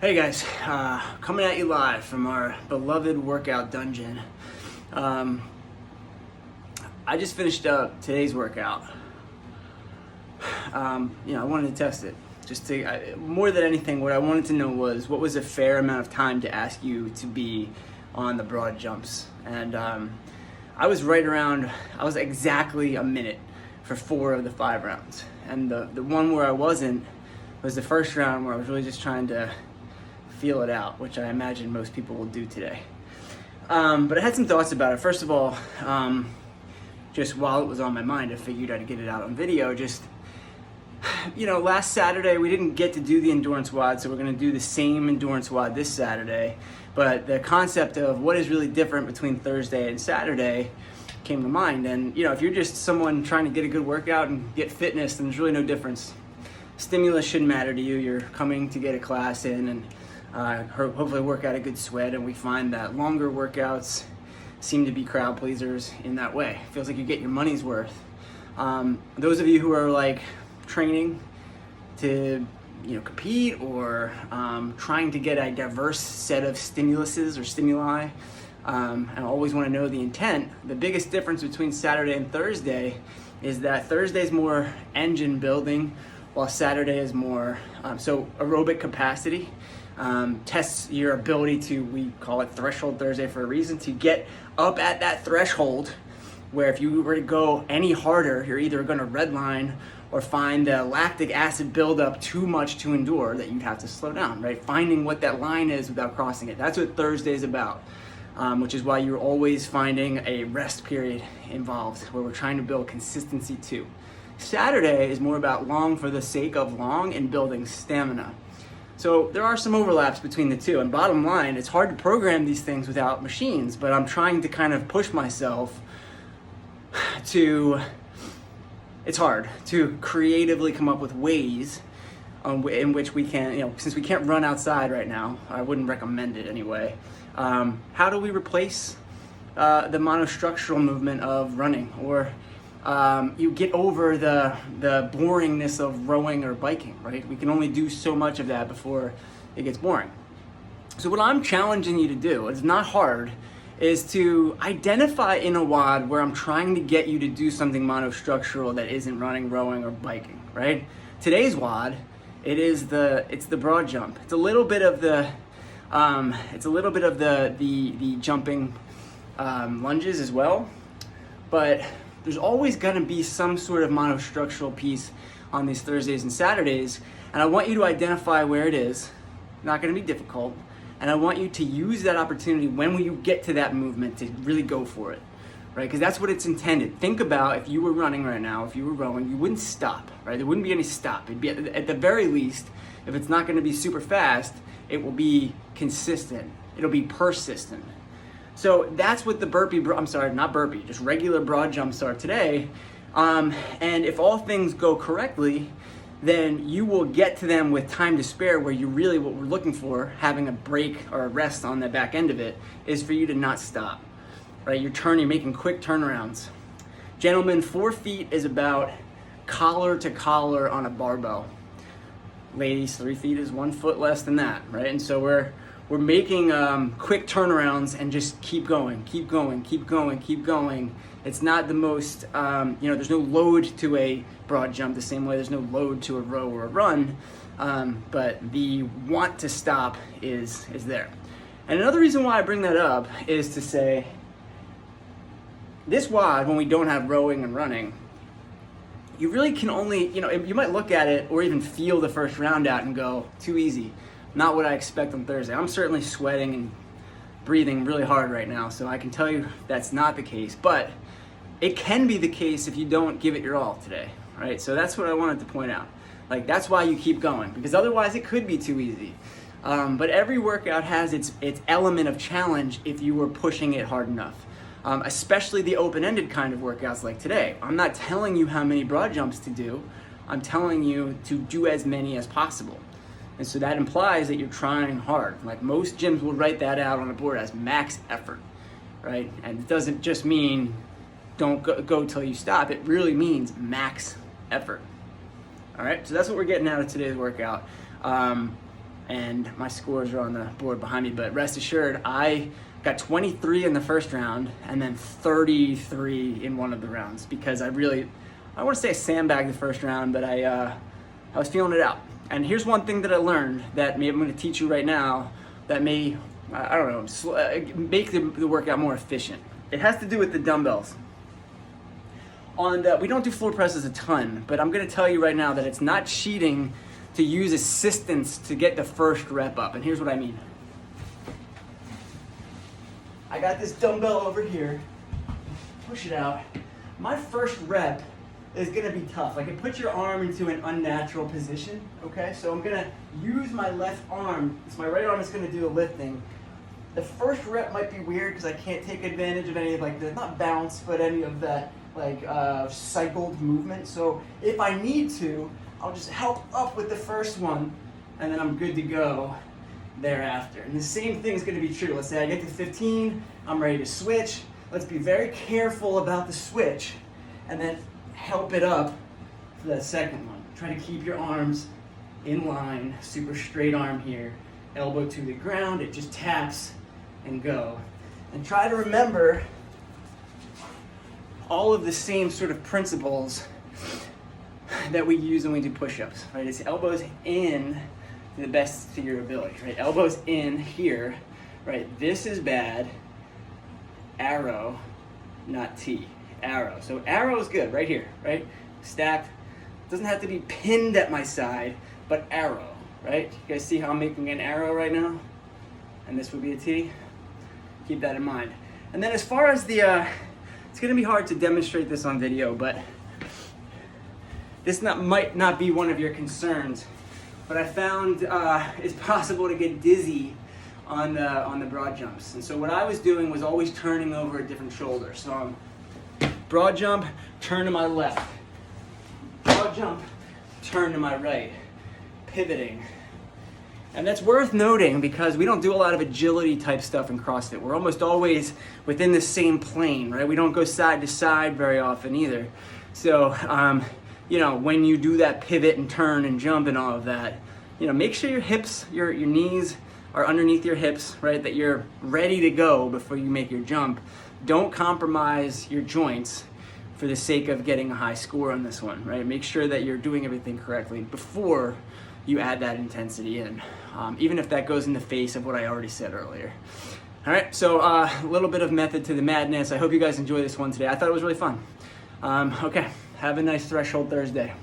Hey guys, coming at you live from our beloved workout dungeon. I just finished up today's workout. I wanted to test it. More than anything, what I wanted to know was what was a fair amount of time to ask you to be on the broad jumps. And I was exactly a minute for 4 of the 5 rounds. And the one where I wasn't was the first round, where I was really just trying to feel it out, which I imagine most people will do today. But I had some thoughts about it. First of all, just while it was on my mind, I figured I'd get it out on video. Last Saturday we didn't get to do the endurance WOD, so we're going to do the same endurance WOD this Saturday. But the concept of what is really different between Thursday and Saturday came to mind. And if you're just someone trying to get a good workout and get fitness, then there's really no difference. Stimulus shouldn't matter to you. You're coming to get a class in and hopefully work out a good sweat, and we find that longer workouts seem to be crowd pleasers in that way. It feels like you get your money's worth. Those of you who are like training to compete or trying to get a diverse set of stimuluses or stimuli, and always want to know the intent, the biggest difference between Saturday and Thursday is that Thursday's more engine building, while Saturday is more so aerobic capacity. Tests your ability to, we call it Threshold Thursday for a reason, to get up at that threshold where if you were to go any harder, you're either going to redline or find the lactic acid buildup too much to endure that you'd have to slow down, right? Finding what that line is without crossing it. That's what Thursday is about, which is why you're always finding a rest period involved, where we're trying to build consistency too. Saturday is more about long for the sake of long and building stamina. So there are some overlaps between the two, and bottom line, it's hard to program these things without machines, but I'm trying to kind of push myself it's hard to creatively come up with ways in which we can, since we can't run outside right now, I wouldn't recommend it anyway. How do we replace the monostructural movement of running, or you get over the boringness of rowing or biking, right? We can only do so much of that before it gets boring. So what I'm challenging you to do, it's not hard, is to identify in a WOD where I'm trying to get you to do something monostructural that isn't running, rowing, or biking, right? Today's WOD, it's the broad jump. It's a little bit of the jumping lunges as well, but there's always going to be some sort of monostructural piece on these Thursdays and Saturdays, and I want you to identify where it is. Not going to be difficult, and I want you to use that opportunity when you get to that movement to really go for it, right? Because that's what it's intended. Think about if you were running right now, if you were rowing, you wouldn't stop, right? There wouldn't be any stop. It'd be at the very least, if it's not going to be super fast, it will be consistent. It'll be persistent. So that's what the just regular broad jumps are today. And if all things go correctly, then you will get to them with time to spare, where what we're looking for, having a break or a rest on the back end of it, is for you to not stop, right? You're making quick turnarounds. Gentlemen, 4 feet is about collar to collar on a barbell. Ladies, 3 feet is 1 foot less than that, right? And so we're making quick turnarounds and just keep going. It's not the most, there's no load to a broad jump the same way there's no load to a row or a run, but the want to stop is there. And another reason why I bring that up is to say, this WOD, when we don't have rowing and running, you really can only, you might look at it or even feel the first round out and go, too easy. Not what I expect on Thursday. I'm certainly sweating and breathing really hard right now, so I can tell you that's not the case, but it can be the case if you don't give it your all today, right? So that's what I wanted to point out. Like, that's why you keep going, because otherwise it could be too easy. But every workout has its element of challenge if you were pushing it hard enough, especially the open-ended kind of workouts like today. I'm not telling you how many broad jumps to do. I'm telling you to do as many as possible. And so that implies that you're trying hard. Like, most gyms will write that out on a board as max effort, right? And it doesn't just mean don't go till you stop. It really means max effort. All right, so that's what we're getting out of today's workout. and my scores are on the board behind me, but rest assured, I got 23 in the first round and then 33 in one of the rounds because I want to say I sandbagged the first round, but I was feeling it out. And here's one thing that I learned that maybe I'm going to teach you right now that may, I don't know, make the workout more efficient. It has to do with the dumbbells. We don't do floor presses a ton, but I'm going to tell you right now that it's not cheating to use assistance to get the first rep up. And here's what I mean. I got this dumbbell over here, push it out. My first rep is gonna be tough. Like, it puts your arm into an unnatural position, okay? So I'm gonna use my left arm, so my right arm is gonna do the lifting. The first rep might be weird because I can't take advantage of any of like the, not bounce, but any of that like cycled movement. So if I need to, I'll just help up with the first one and then I'm good to go thereafter. And the same thing is going to be true. Let's say I get to 15, I'm ready to switch. Let's be very careful about the switch and then help it up for that second one. Try to keep your arms in line, super straight arm here, elbow to the ground, it just taps and go. And try to remember all of the same sort of principles that we use when we do push-ups, right? It's elbows in to the best to your ability, right? Elbows in here, right? This is bad. Arrow, not T. Arrow. So arrow is good right here, right? Stacked. Doesn't have to be pinned at my side, but arrow, right? You guys see how I'm making an arrow right now? And this would be a T. Keep that in mind. And then as far as the, it's gonna be hard to demonstrate this on video, but this might not be one of your concerns, but I found it's possible to get dizzy on the broad jumps. And so what I was doing was always turning over a different shoulder. So broad jump, turn to my left. Broad jump, turn to my right. Pivoting. And that's worth noting because we don't do a lot of agility type stuff in CrossFit. We're almost always within the same plane, right? We don't go side to side very often either. So, you know, when you do that pivot and turn and jump and all of that, you know, make sure your hips, your knees are underneath your hips, right? That you're ready to go before you make your jump. Don't compromise your joints for the sake of getting a high score on this one, right? Make sure that you're doing everything correctly before you add that intensity in, even if that goes in the face of what I already said earlier. All right, so a little bit of method to the madness. I hope you guys enjoy this one today. I thought it was really fun. Okay, have a nice Threshold Thursday.